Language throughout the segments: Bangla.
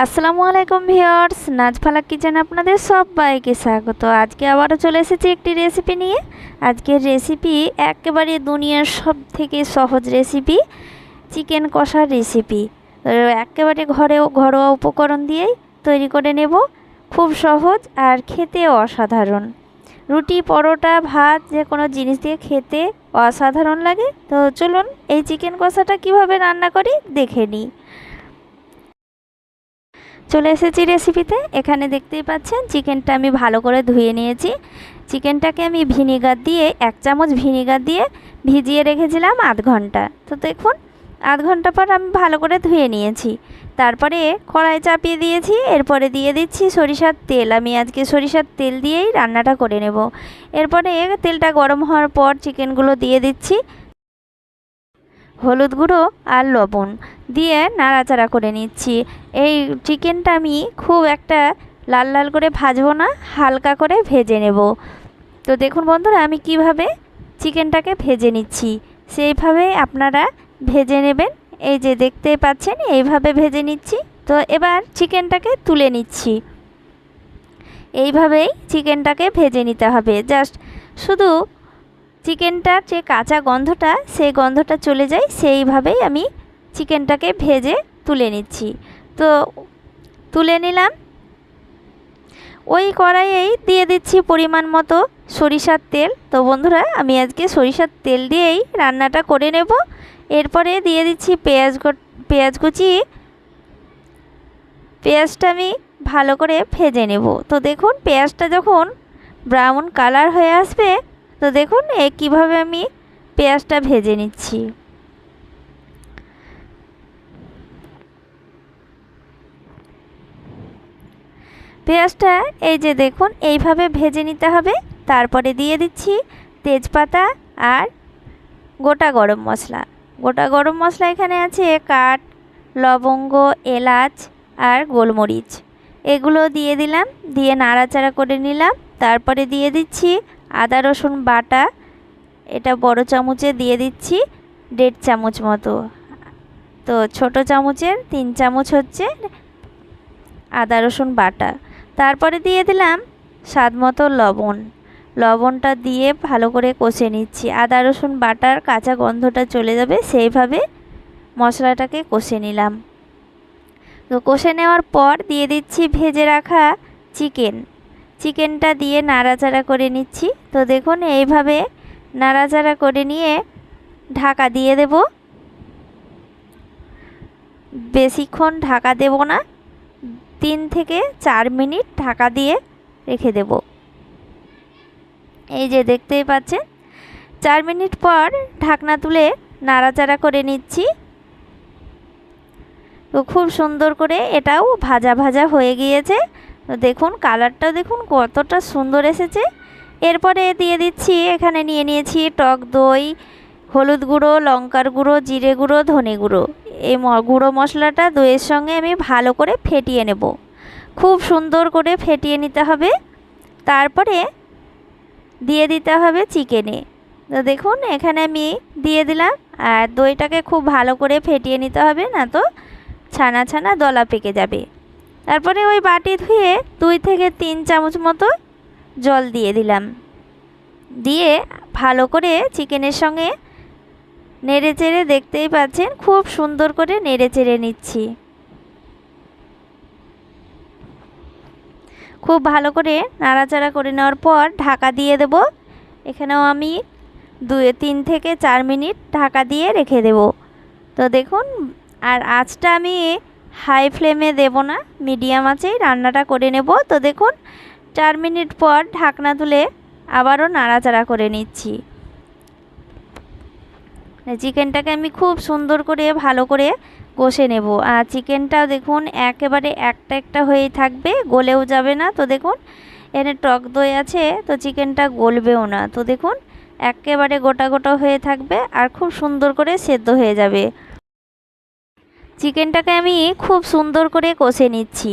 আসসালামু আলাইকুম ভিউয়ার্স, নাজ ফালাক কিচেন আপনাদের সবাইকে স্বাগত। আজকে আবারও চলে এসেছি একটি রেসিপি নিয়ে। আজকের রেসিপি একেবারে দুনিয়ার সব থেকে সহজ রেসিপি, চিকেন কষার রেসিপি। তো একেবারে ঘরোয়া উপকরণ দিয়েই তৈরি করে নেব। খুব সহজ আর খেতে অসাধারণ। রুটি, পরোটা, ভাত যে কোনো জিনিস দিয়ে খেতে অসাধারণ লাগে। তো চলুন এই চিকেন কষাটা কিভাবে রান্না করি দেখে নিই। চলে এসেছি রেসিপিতে। এখানে দেখতেই পাচ্ছেন চিকেনটা আমি ভালো করে ধুয়ে নিয়েছি। চিকেনটাকে আমি ভিনিগার দিয়ে 1 চামচ ভিনিগার দিয়ে ভিজিয়ে রেখেছিলাম আধ ঘন্টা। তো দেখুন আধ ঘন্টা পর আমি ভালো করে ধুয়ে নিয়েছি। তারপরে কড়াই চাপিয়ে দিয়েছি। এরপরে দিয়ে দিচ্ছি সরিষার তেল। আমি আজকে সরিষার তেল দিয়েই রান্নাটা করে নেব। এরপরে তেলটা গরম হওয়ার পর চিকেনগুলো দিয়ে দিচ্ছি। হলুদ গুঁড়ো আর লবণ দিয়ে নাড়াচাড়া করে নিচ্ছি। এই চিকেনটা আমি খুব একটা লাল লাল করে ভাজবো না, হালকা করে ভেজে নেব। তো দেখুন বন্ধুরা আমি কিভাবে চিকেনটাকে ভেজে নিচ্ছি, সেইভাবে আপনারা ভেজে নেবেন। এই যে দেখতে পাচ্ছেন এইভাবে ভেজে নিচ্ছি। তো এবার চিকেনটাকে তুলে নিচ্ছি। এইভাবেই চিকেনটাকে ভেজে নিতে হবে। জাস্ট শুধু চিকেনটার যে কাঁচা গন্ধটা, সেই গন্ধটা চলে যায়, সেইভাবেই আমি চিকেনটাকে ভেজে তুলে নিচ্ছি। তো তুলে নিলাম। ওই কড়াইয়েই দিয়ে দিচ্ছি পরিমাণ মতো সরিষার তেল। তো বন্ধুরা আমি আজকে সরিষার তেল দিয়েই রান্নাটা করে নেব। এরপরে দিয়ে দিচ্ছি পেঁয়াজ কুচি। পেঁয়াজটা আমি ভালো করে ভেজে নেব। তো দেখুন পেঁয়াজটা যখন ব্রাউন কালার হয়ে আসবে, তো দেখুন কীভাবে আমি পেঁয়াজটা ভেজে নিচ্ছি। পেঁয়াজটা এই যে দেখুন এইভাবে ভেজে নিতে হবে। তারপরে দিয়ে দিচ্ছি তেজপাতা আর গোটা গরম মশলা। গোটা গরম মশলা এখানে আছে কাঠ, লবঙ্গ, এলাচ আর গোলমরিচ। এগুলো দিয়ে দিলাম, দিয়ে নাড়াচাড়া করে নিলাম। তারপরে দিয়ে দিচ্ছি আদা রসুন বাটা। এটা বড় চামচে দিয়ে দিচ্ছি 1.5 চামচ মতো। তো ছোট চামচের 3 চামচ হচ্ছে আদা রসুন বাটা। তারপরে দিয়ে দিলাম স্বাদ মতো লবণ। লবণটা দিয়ে ভালো করে কষে নিচ্ছি। আদা রসুন বাটার কাঁচা গন্ধটা চলে যাবে, সেইভাবে মশলাটাকে কষে নিলাম। তো কষে নেওয়ার পর দিয়ে দিচ্ছি ভেজে রাখা চিকেনটা দিয়ে নাড়াচাড়া করে নিচ্ছি। তো দেখুন এইভাবে নাড়াচাড়া করে নিয়ে ঢাকা দিয়ে দেব। বেশিক্ষণ ঢাকা দেব না, 3 থেকে 4 মিনিট ঢাকা দিয়ে রেখে দেব। এই যে দেখতেই পাচ্ছেন 4 মিনিট পর ঢাকনা তুলে নাড়াচাড়া করে নিচ্ছি। তো খুব সুন্দর করে এটাও ভাজা ভাজা হয়ে গিয়েছে। তো দেখুন কালারটা দেখুন কতটা সুন্দর এসেছে। এরপরে দিয়ে দিচ্ছি, এখানে নিয়ে নিয়েছি টক দই, হলুদ গুঁড়ো, লঙ্কার গুঁড়ো, জিরে গুঁড়ো, ধনে গুঁড়ো। এই গুঁড়ো মশলাটা দইয়ের সঙ্গে আমি ভালো করে ফেটিয়ে নেব। খুব সুন্দর করে ফেটিয়ে নিতে হবে। তারপরে দিয়ে দিতে হবে চিকেনে। তো দেখুন এখানে আমি দিয়ে দিলাম। আর দইটাকে খুব ভালো করে ফেটিয়ে নিতে হবে, না তো ছানা ছানা দলা পেকে যাবে। তারপরে ওই বাটি ধুয়ে 2 থেকে 3 চামচ মতো জল দিয়ে দিলাম। দিয়ে ভালো করে চিকেনের সঙ্গে নেড়ে চেড়ে, দেখতেই পাচ্ছেন খুব সুন্দর করে নেড়ে চেড়ে নিচ্ছি। খুব ভালো করে নাড়াচাড়া করে নেওয়ার পর ঢাকা দিয়ে দেব। এখানেও আমি 3 থেকে 4 মিনিট ঢাকা দিয়ে রেখে দেব। তো দেখুন আর আঁচটা আমি হাই ফ্লেমে দেব না, মিডিয়াম আঁচেই রান্নাটা করে নেব। তো দেখুন 4 মিনিট পর ঢাকনা তুলে আবারও নাড়াচাড়া করে নিচ্ছি। চিকেনটাকে আমি খুব সুন্দর করে ভালো করে কষে নেব। আর চিকেনটা দেখুন একেবারে একটা একটা হয়েই থাকবে, গলেও যাবে না। তো দেখুন এখানে টক দই আছে, তো চিকেনটা গলবেও না। তো দেখুন একেবারে গোটা গোটা হয়ে থাকবে আর খুব সুন্দর করে সেদ্ধ হয়ে যাবে। চিকেনটাকে আমি খুব সুন্দর করে কষে নিচ্ছি।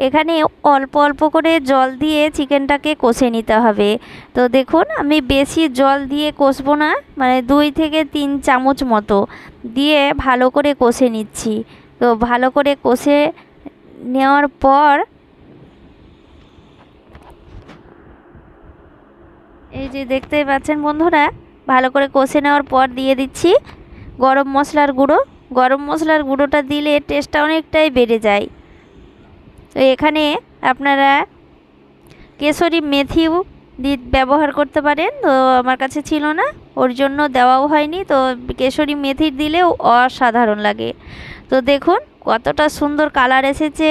এখানে অল্প অল্প করে জল দিয়ে চিকেনটাকে কষে নিতে হবে। তো দেখুন আমি বেশি জল দিয়ে কষবো না, মানে 2 থেকে 3 চামচ মতো দিয়ে ভালো করে কষে নিচ্ছি। তো ভালো করে কষে নেওয়ার পর এই যে দেখতেই পাচ্ছেন বন্ধুরা, ভালো করে কষে নেওয়ার পর দিয়ে দিচ্ছি গরম মশলার গুঁড়ো। গরম মশলার গুঁড়োটা দিলে টেস্টটা অনেকটাই বেড়ে যায়। তো এখানে আপনারা কেশরি মেথিও ব্যবহার করতে পারেন, তো আমার কাছে ছিল না, ওর জন্য দেওয়াও হয়নি। তো কেশরি মেথি দিলেও অসাধারণ লাগে। তো দেখুন কতটা সুন্দর কালার এসেছে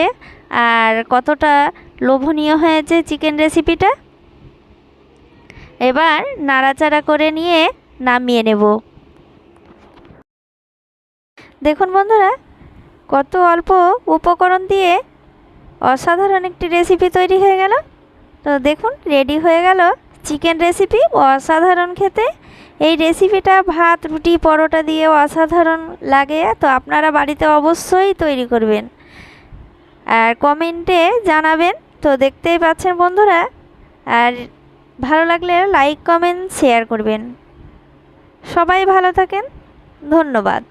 আর কতটা লোভনীয় হয়েছে চিকেন রেসিপিটা। এবার নাড়াচাড়া করে নিয়ে নামিয়ে নেব। দেখুন বন্ধুরা, কত অল্প উপকরণ দিয়ে অসাধারণ একটি রেসিপি তৈরি হয়ে গেল। তো দেখুন রেডি হয়ে গেল চিকেন রেসিপি, অসাধারণ খেতে। এই রেসিপিটা ভাত, রুটি, পরোটা দিয়ে অসাধারণ লাগে। তো আপনারা বাড়িতে অবশ্যই তৈরি করবেন আর কমেন্টে জানাবেন। তো দেখতেই পাচ্ছেন বন্ধুরা, আর ভালো লাগলে লাইক, কমেন্ট, শেয়ার করবেন। সবাই ভালো থাকেন, ধন্যবাদ।